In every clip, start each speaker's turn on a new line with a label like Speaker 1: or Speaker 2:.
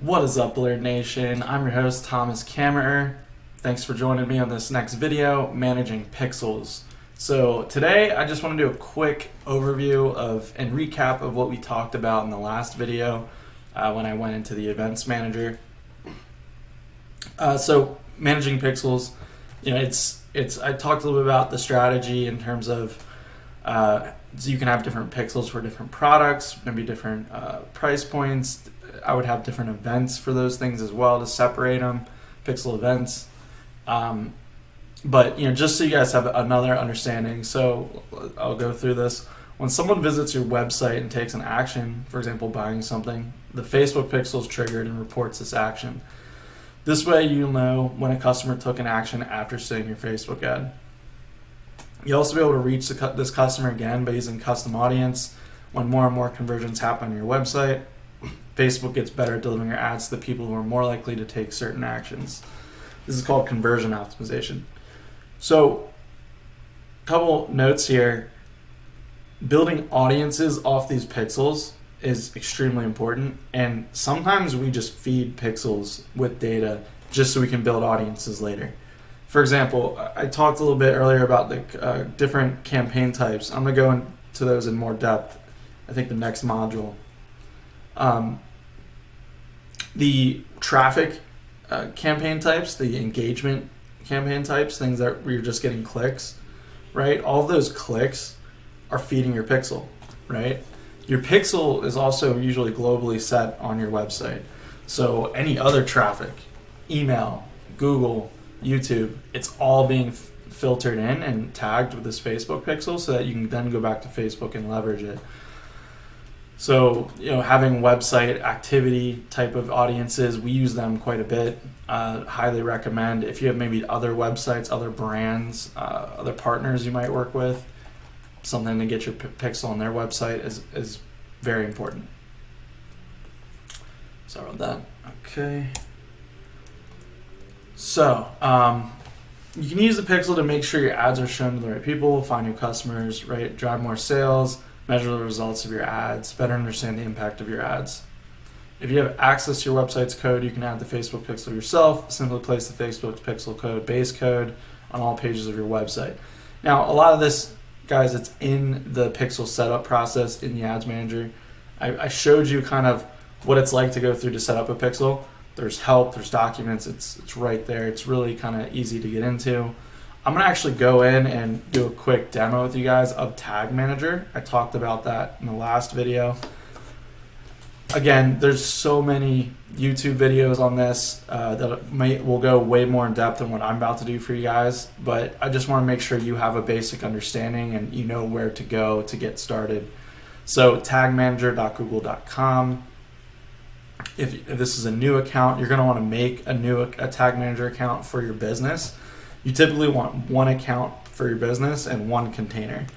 Speaker 1: What is up, Blurred Nation? I'm your host, Thomas Kammerer. Thanks for joining me on this next video, Managing Pixels. So today, I just want to do a quick overview of and recap of what we talked about in the last video when I went into the Events Manager. So managing pixels, I talked a little bit about the strategy in terms of so you can have different pixels for different products, maybe different price points. I would have different events for those things as well to separate them, pixel events. But just so you guys have another understanding, so I'll go through this. When someone visits your website and takes an action, for example, buying something, the Facebook pixel is triggered and reports this action. This way you'll know when a customer took an action after seeing your Facebook ad. You'll also be able to reach this customer again by using custom audience. When more and more conversions happen on your website, Facebook gets better at delivering your ads to the people who are more likely to take certain actions. This is called conversion optimization. So, a couple notes here. Building audiences off these pixels is extremely important, and sometimes we just feed pixels with data just so we can build audiences later. For example, I talked a little bit earlier about the different campaign types. I'm going to go into those in more depth, I think the next module. The traffic campaign types, the engagement campaign types, things that where you're just getting clicks, right? All of those clicks are feeding your pixel, right? Your pixel is also usually globally set on your website. So any other traffic, email, Google, YouTube, it's all being filtered in and tagged with this Facebook pixel so that you can then go back to Facebook and leverage it. So, having website activity type of audiences, we use them quite a bit. Highly recommend. If you have maybe other websites, other brands, other partners you might work with, something to get your pixel on their website is very important. Sorry about that. Okay. So, you can use the pixel to make sure your ads are shown to the right people, find new customers, right? Drive more sales, measure the results of your ads, better understand the impact of your ads. If you have access to your website's code, you can add the Facebook pixel yourself. Simply place the Facebook pixel code, base code, on all pages of your website. Now, a lot of this, guys, it's in the pixel setup process in the Ads Manager. I showed you kind of what it's like to go through to set up a pixel. There's help, there's documents, it's right there. It's really kind of easy to get into. I'm going to actually go in and do a quick demo with you guys of Tag Manager. I talked about that in the last video. Again, there's so many YouTube videos on this that will go way more in depth than what I'm about to do for you guys, but I just want to make sure you have a basic understanding and you know where to go to get started. So tagmanager.google.com. If this is a new account, you're going to want to make a Tag Manager account for your business. You typically want one account for your business and one container.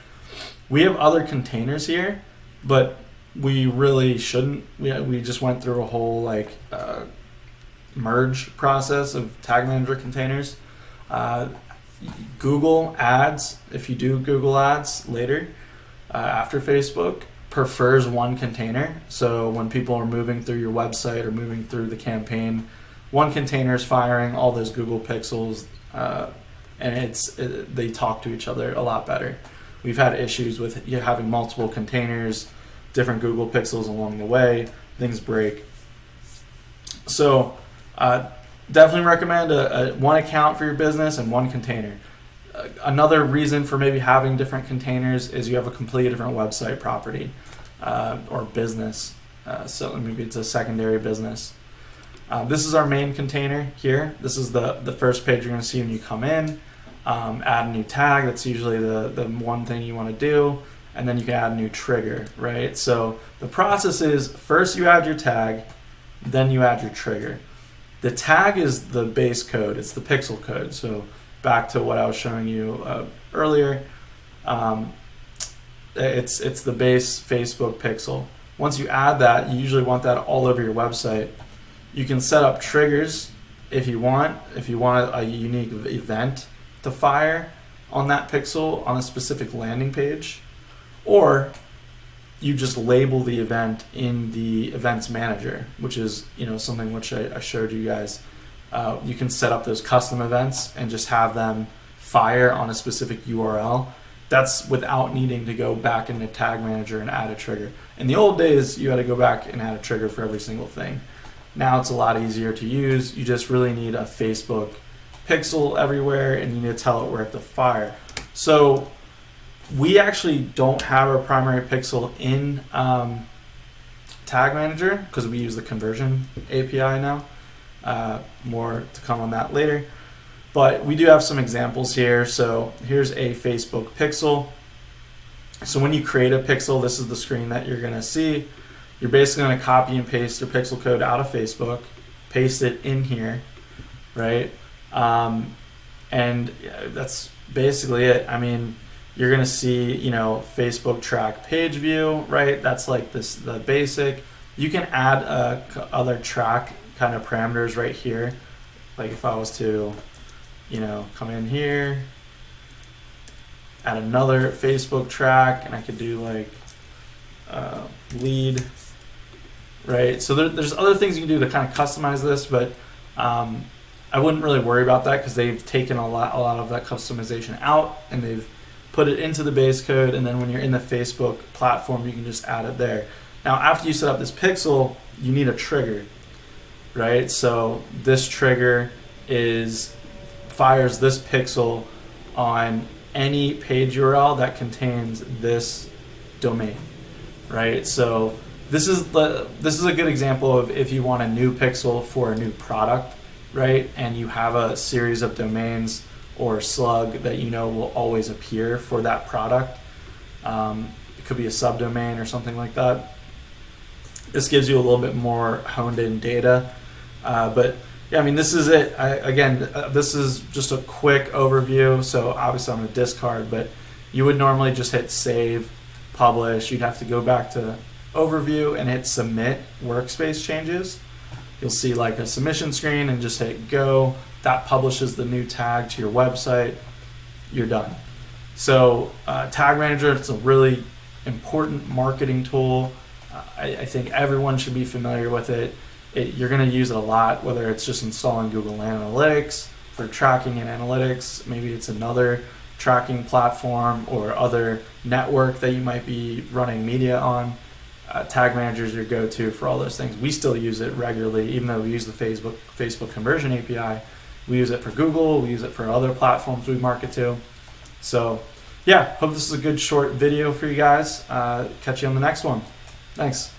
Speaker 1: We have other containers here, but we really shouldn't. We just went through a whole merge process of Tag Manager containers. Google Ads, if you do Google Ads later after Facebook, prefers one container. So when people are moving through your website or moving through the campaign, one container is firing all those Google pixels, and they talk to each other a lot better. We've had issues with having multiple containers, different Google pixels along the way, things break. So definitely recommend one account for your business and one container. Another reason for maybe having different containers is you have a completely different website property or business. So maybe it's a secondary business. This is our main container here. This is the first page you're going to see when you come in. Add a new tag. That's usually the one thing you want to do. And then you can add a new trigger, right? So the process is first you add your tag, then you add your trigger. The tag is the base code. It's the pixel code. So back to what I was showing you earlier, it's the base Facebook pixel. Once you add that, you usually want that all over your website. You can set up triggers if you want. If you want a unique event to fire on that pixel on a specific landing page, or you just label the event in the events manager, which is something which I showed you guys. You can set up those custom events and just have them fire on a specific URL. That's without needing to go back into Tag Manager and add a trigger. In the old days, you had to go back and add a trigger for every single thing. Now it's a lot easier to use. You just really need a Facebook pixel everywhere, and you need to tell it where to fire. So we actually don't have our primary pixel in Tag Manager because we use the conversion API now. More to come on that later. But we do have some examples here. So here's a Facebook pixel. So when you create a pixel, this is the screen that you're going to see. You're basically going to copy and paste your pixel code out of Facebook, paste it in here, right? And that's basically it. I mean, you're going to see, Facebook track page view, right? That's like the basic. You can add other track kind of parameters right here. Like if I was to, come in here, add another Facebook track, and I could do like lead, right? So there's other things you can do to kind of customize this, but I wouldn't really worry about that because they've taken a lot of that customization out and they've put it into the base code, and then when you're in the Facebook platform, you can just add it there. Now, after you set up this pixel, you need a trigger, right? So this trigger fires this pixel on any page URL that contains this domain, right? So this is a good example of if you want a new pixel for a new product, right? And you have a series of domains or slug that will always appear for that product. It could be a subdomain or something like that. This gives you a little bit more honed in data. But yeah, I mean, this is it. This is just a quick overview. So obviously I'm going to discard, but you would normally just hit save, publish. You'd have to go back to overview and hit submit workspace changes. You'll see like a submission screen and just hit go. That publishes the new tag to your website. You're done. So Tag Manager, it's a really important marketing tool. I think everyone should be familiar with it. You're going to use it a lot, whether it's just installing Google Analytics for tracking and analytics. Maybe it's another tracking platform or other network that you might be running media on. Tag Manager is your go-to for all those things. We still use it regularly, even though we use the Facebook conversion API. We use it for Google. We use it for other platforms we market to. So yeah, hope this is a good short video for you guys. Catch you on the next one. Thanks.